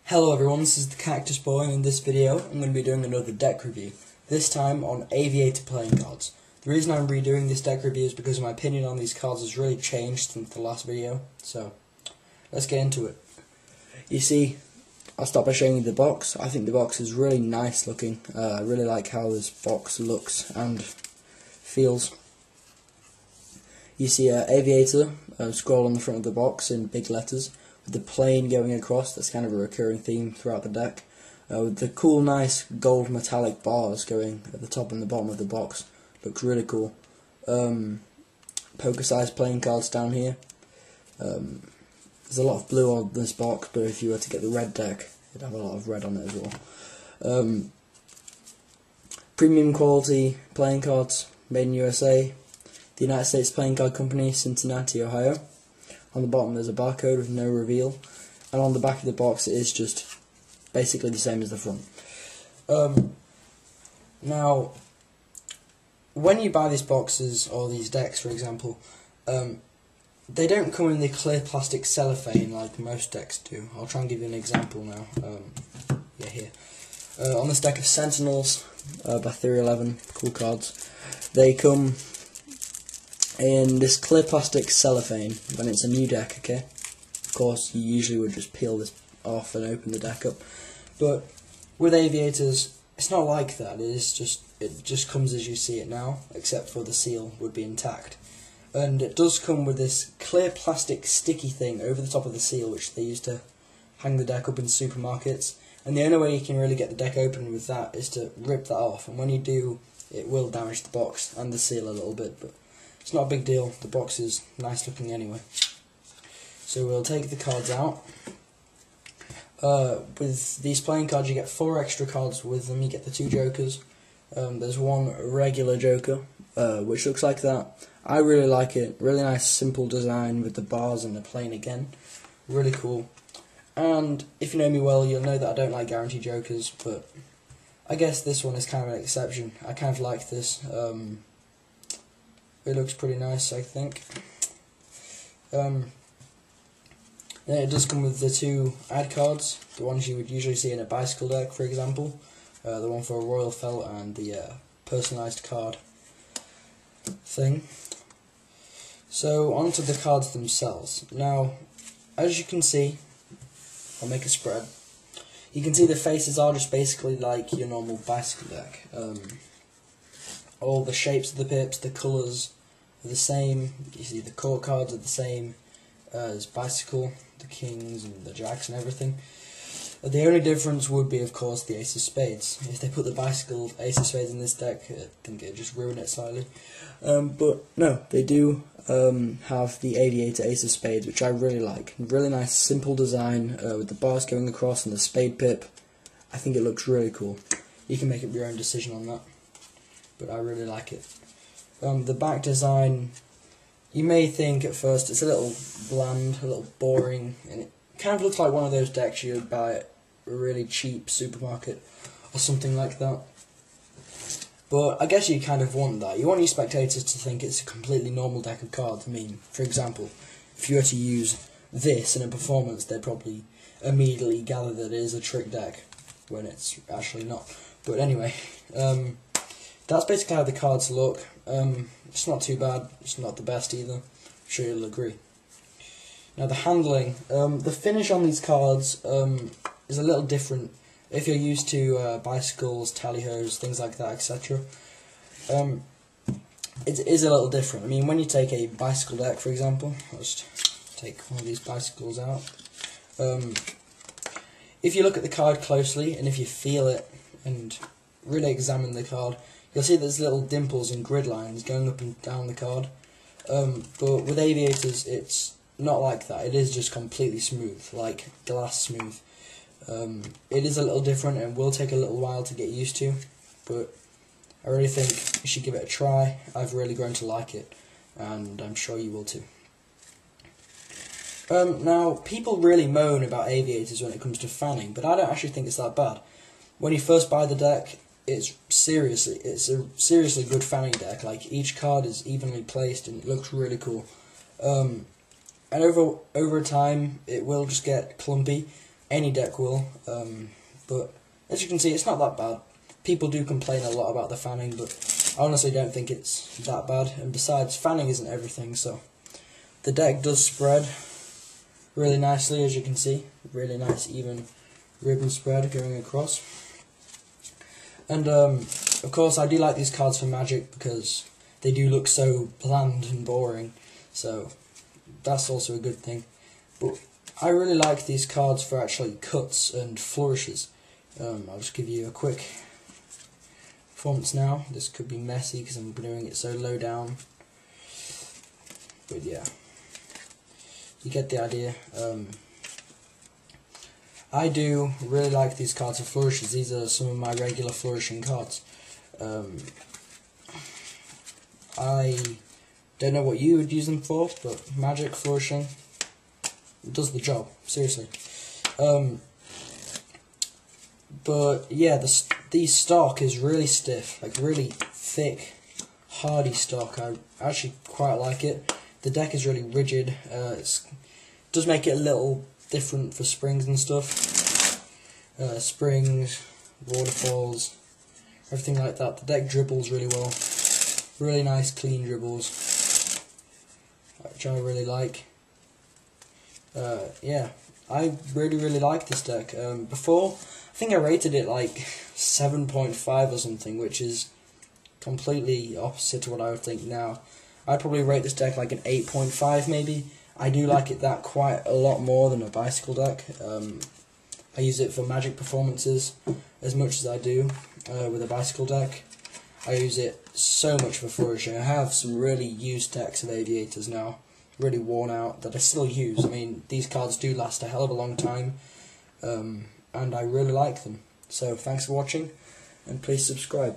Hello everyone, this is TheCactusBoi, and in this video I'm going to be doing another deck review, this time on Aviator playing cards. The reason I'm redoing this deck review is because my opinion on these cards has really changed since the last video, so let's get into it. You see, I'll start by showing you the box. I think the box is really nice looking. I really like how this box looks and feels. You see Aviator scroll on the front of the box in big letters, with the plane going across. That's kind of a recurring theme throughout the deck, with the cool nice gold metallic bars going at the top and the bottom of the box. Looks really cool. Poker sized playing cards down here. There's a lot of blue on this box, but if you were to get the red deck, it'd have a lot of red on it as well. Premium quality playing cards, made in USA. The United States Playing Card Company, Cincinnati, Ohio. On the bottom there's a barcode with no reveal, and on the back of the box it is just basically the same as the front. Now, when you buy these boxes, or these decks for example, they don't come in the clear plastic cellophane like most decks do. I'll try and give you an example now. Here. On this deck of Sentinels by Theory 11, cool cards, they come in this clear plastic cellophane when it's a new deck, okay? Of course, you usually would just peel this off and open the deck up. But with Aviators, it's not like that. It just comes as you see it now, except for the seal would be intact. And it does come with this clear plastic sticky thing over the top of the seal, which they used to hang the deck up in supermarkets. And the only way you can really get the deck open with that is to rip that off. And when you do, it will damage the box and the seal a little bit, but it's not a big deal. The box is nice looking anyway. So we'll take the cards out. With these playing cards you get 4 extra cards with them. You get the 2 jokers. There's one regular joker, which looks like that. I really like it. Really nice simple design with the bars and the plane again. Really cool. And if you know me well, you'll know that I don't like guarantee jokers, but I guess this one is kind of an exception. I kind of like this. It looks pretty nice, I think. Then it does come with the 2 ad cards, the ones you would usually see in a bicycle deck, for example. The one for a royal felt and the personalised card thing. So onto the cards themselves. Now, as you can see, I'll make a spread. You can see the faces are just basically like your normal bicycle deck. All the shapes of the pips, the colours are the same. You see the court cards are the same as bicycle, the kings and the jacks and everything. The only difference would be, of course, the ace of spades. If they put the bicycle ace of spades in this deck, I think it'd just ruin it slightly. But no, they do have the Aviator ace of spades, which I really like. Really nice, simple design with the bars going across and the spade pip. I think it looks really cool. You can make up your own decision on that, but I really like it. The back design, you may think at first it's a little bland, a little boring, and it kind of looks like one of those decks you would buy at a really cheap supermarket or something like that. But I guess you kind of want that. You want your spectators to think it's a completely normal deck of cards. I mean, for example, if you were to use this in a performance, they'd probably immediately gather that it is a trick deck, when it's actually not. But anyway, that's basically how the cards look. It's not too bad, it's not the best either, I'm sure you'll agree. Now the handling, the finish on these cards is a little different if you're used to bicycles, tally-hos, things like that, etc. It is a little different. I mean, when you take a bicycle deck, for example, I'll just take one of these bicycles out. If you look at the card closely, and if you feel it, and really examine the card, you'll see there's little dimples and grid lines going up and down the card. But with Aviators, it's not like that. It is just completely smooth, like glass smooth. It is a little different and will take a little while to get used to, but I really think you should give it a try. I've really grown to like it, and I'm sure you will too. Now, people really moan about Aviators when it comes to fanning, but I don't actually think it's that bad. When you first buy the deck, it's a seriously good fanning deck. Like, each card is evenly placed and it looks really cool. And over time, it will just get clumpy, any deck will, but as you can see, it's not that bad. People do complain a lot about the fanning, but I honestly don't think it's that bad, and besides, fanning isn't everything, so the deck does spread really nicely, as you can see. Really nice, even ribbon spread going across. And of course, I do like these cards for Magic because they do look so bland and boring, so that's also a good thing. But I really like these cards for actually cuts and flourishes. I'll just give you a quick performance now. This could be messy because I'm doing it so low down, but yeah, you get the idea. I do really like these cards for flourishes. These are some of my regular flourishing cards. I don't know what you would use them for, but Magic flourishing does the job, seriously. But yeah, the stock is really stiff, like really thick, hardy stock. I actually quite like it. The deck is really rigid. It does make it a little different for springs and stuff. Springs, waterfalls, everything like that. The deck dribbles really well. Really nice clean dribbles, which I really like. Yeah, I really like this deck. Before, I think I rated it like 7.5 or something, which is completely opposite to what I would think now. I'd probably rate this deck like an 8.5 maybe. I do like it that quite a lot more than a bicycle deck. I use it for Magic performances as much as I do with a bicycle deck. I use it so much for flourishing. I have some really used decks of Aviators now, really worn out, that I still use. I mean, these cards do last a hell of a long time, and I really like them. So thanks for watching, and please subscribe.